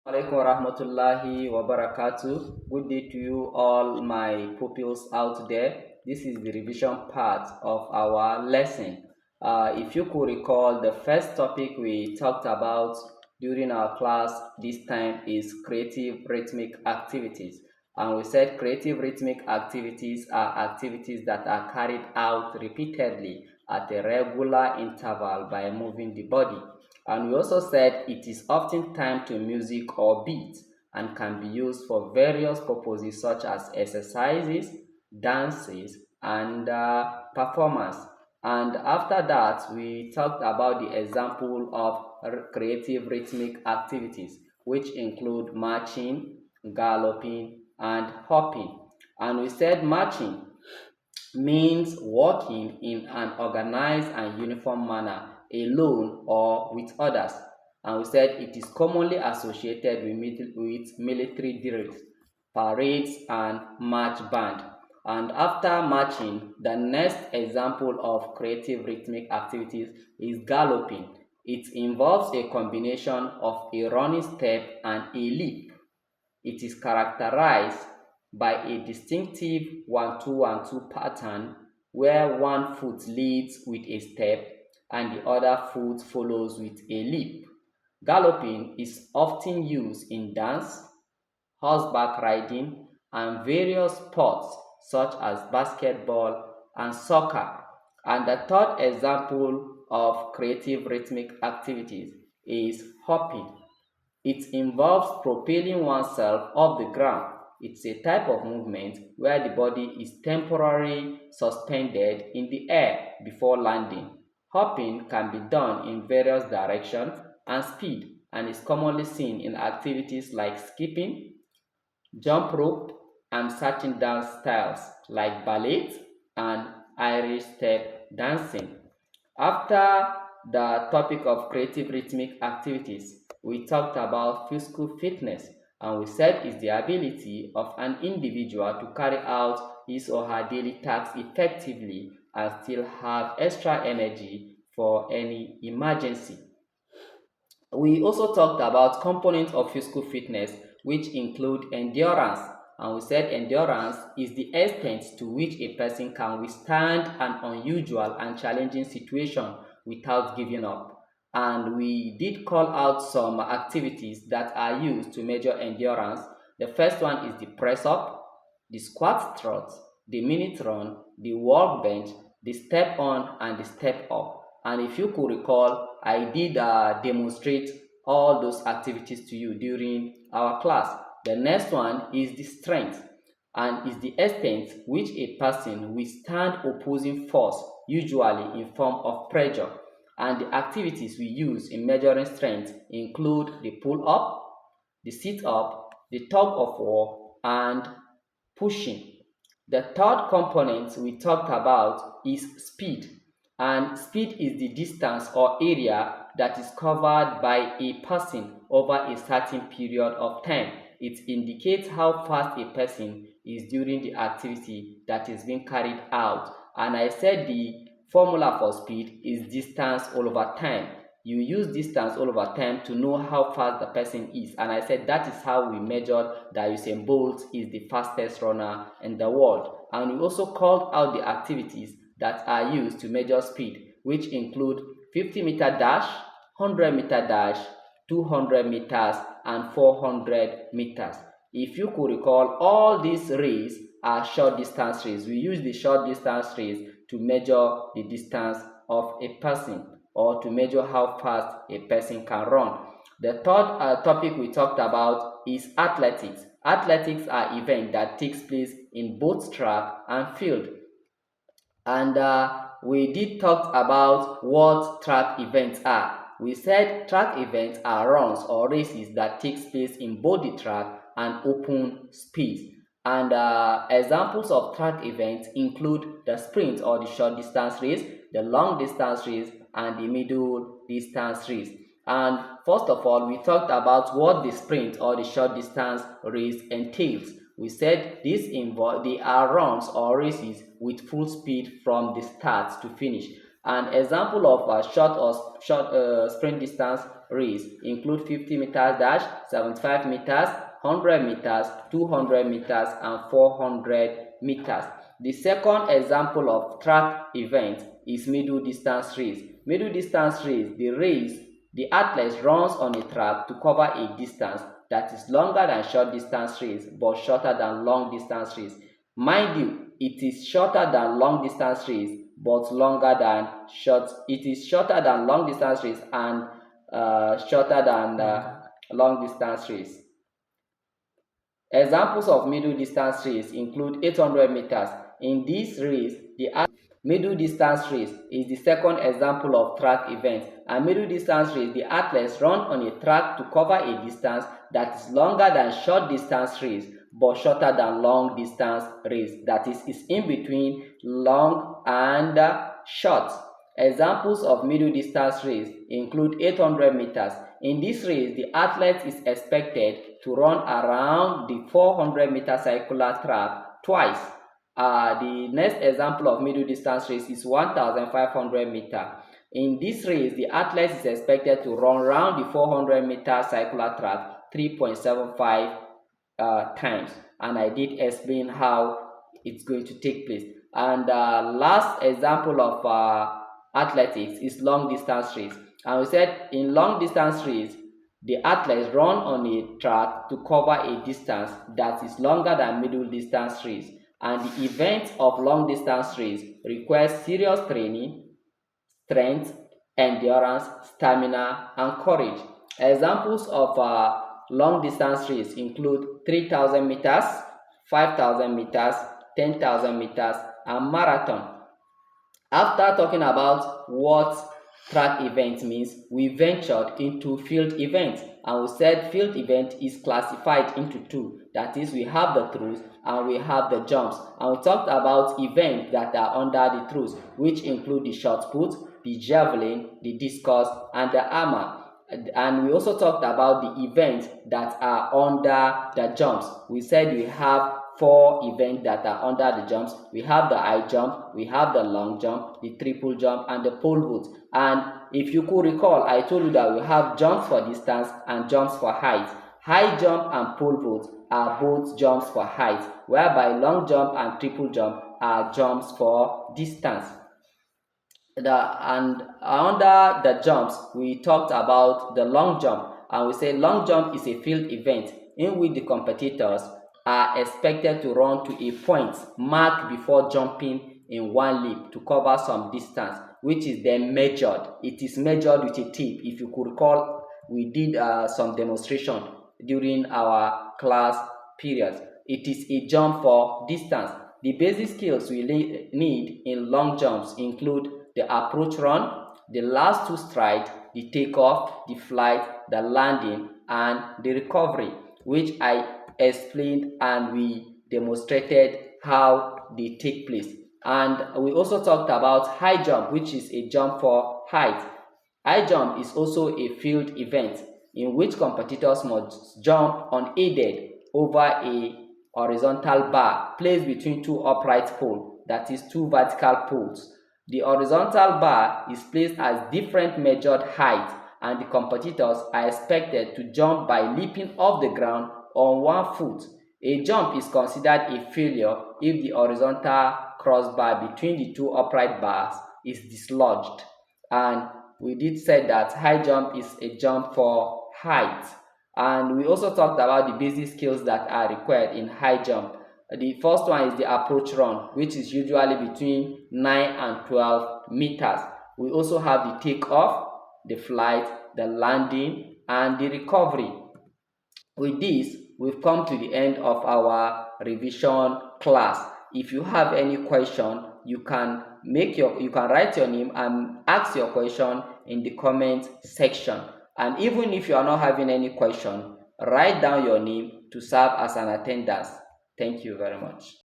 Alaikum warahmatullahi wabarakatuh. Good day to you all my pupils out there. This is the revision part of our lesson. If you could recall, the first topic we talked about during our class this time is creative rhythmic activities. And we said creative rhythmic activities are activities that are carried out repeatedly at a regular interval by moving the body. And we also said it is often timed to music or beat and can be used for various purposes such as exercises, dances, and performance. And after that, we talked about the example of creative rhythmic activities, which include marching, galloping, and hopping. And we said marching means working in an organized and uniform manner, alone or with others. And we said it is commonly associated with military drills, parades, and march band. And after marching, the next example of creative rhythmic activities is galloping. It involves a combination of a running step and a leap. It is characterized by a distinctive 1-2-1-2 pattern where one foot leads with a step and the other foot follows with a leap. Galloping is often used in dance, horseback riding, and various sports such as basketball and soccer. And the third example of creative rhythmic activities is hopping. It involves propelling oneself off the ground. It's a type of movement where the body is temporarily suspended in the air before landing. Hopping can be done in various directions and speed and is commonly seen in activities like skipping, jump rope, and certain dance styles like ballet and Irish step dancing. After the topic of creative rhythmic activities, we talked about physical fitness, and we said it's the ability of an individual to carry out his or her daily tasks effectively and still have extra energy for any emergency. We also talked about components of physical fitness, which include endurance. And we said endurance is the extent to which a person can withstand an unusual and challenging situation without giving up. And we did call out some activities that are used to measure endurance. The first one is the press up, the squat trot, the minute run, the workbench, the step on, and the step up. And if you could recall, I did demonstrate all those activities to you during our class. The next one is the strength and is the extent which a person withstand opposing force, usually in form of pressure. And the activities we use in measuring strength include the pull up, the sit up, the tug of war, and pushing. The third component we talked about is speed, and speed is the distance or area that is covered by a person over a certain period of time. It indicates how fast a person is during the activity that is being carried out. And I said the formula for speed is distance all over time. You use distance all over time to know how fast the person is. And I said that is how we measured that Usain Bolt is the fastest runner in the world. And we also called out the activities that are used to measure speed, which include 50-meter dash, 100-meter dash, 200 meters, and 400 meters. If you could recall, all these races are short distance races. We use the short distance race to measure the distance of a person or to measure how fast a person can run. The third topic we talked about is athletics. Athletics are events that takes place in both track and field. And we did talk about what track events are. We said track events are runs or races that takes place in both the track and open space. And examples of track events include the sprint or the short distance race, the long distance race, and the middle distance race. And first of all, we talked about what the sprint or the short distance race entails. We said they are runs or races with full speed from the start to finish. An example of a short sprint distance race include 50 meters dash, 75 meters, 100 meters, 200 meters, and 400 meters. The second example of track event is middle distance race. Middle distance race, the athlete runs on a track to cover a distance that is longer than short distance race but shorter than long distance race. Mind you, it is shorter than long distance race but longer than short. It is shorter than long distance race and shorter than long distance race. Examples of middle distance race include 800 meters. In this race, the middle distance race is the second example of track event. And middle distance race, the athletes run on a track to cover a distance that is longer than short distance race but shorter than long distance race. That is in between long and short. Examples of middle distance race include 800 meters. In this race, the athlete is expected to run around the 400-meter circular track twice. The next example of middle distance race is 1,500 meters. In this race, the athlete is expected to run around the 400-meter circular track 3.75 times. And I did explain how it's going to take place. And last example of athletics is long distance race. And we said in long distance race, the athletes run on a track to cover a distance that is longer than middle distance race. And the event of long distance race requires serious training, strength, endurance, stamina, and courage. Examples of long distance race include 3,000 meters, 5,000 meters, 10,000 meters, and marathon. After talking about what track event means, we ventured into field events, and we said field event is classified into two. That is, we have the throws and we have the jumps. And we talked about events that are under the throws, which include the shot put, the javelin, the discus, and the hammer. And we also talked about the events that are under the jumps. We said we have 4 events that are under the jumps. We have the high jump, we have the long jump, the triple jump, and the pole vault. And if you could recall, I told you that we have jumps for distance and jumps for height. High jump and pole vault are both jumps for height, whereby long jump and triple jump are jumps for distance. And under the jumps, we talked about the long jump, and we say long jump is a field event in which the competitors are expected to run to a point marked before jumping in one leap to cover some distance, which is then measured. It is measured with a tape. If you could recall, we did some demonstration during our class period. It is a jump for distance. The basic skills we need in long jumps include the approach run, the last 2 strides, the takeoff, the flight, the landing, and the recovery, which I explained and we demonstrated how they take place. And we also talked about high jump, which is a jump for height. High jump is also a field event in which competitors must jump unaided over a horizontal bar placed between 2 upright poles, that is 2 vertical poles. The horizontal bar is placed as different measured height, and the competitors are expected to jump by leaping off the ground on 1 foot. A jump is considered a failure if the horizontal crossbar between the 2 upright bars is dislodged. And we did say that high jump is a jump for height. And we also talked about the basic skills that are required in high jump. The first one is the approach run, which is usually between 9 and 12 meters. We also have the takeoff, the flight, the landing, and the recovery. With this, we've come to the end of our revision class. If you have any question, you can write your name and ask your question in the comment section. And even if you are not having any question, write down your name to serve as an attendance. Thank you very much.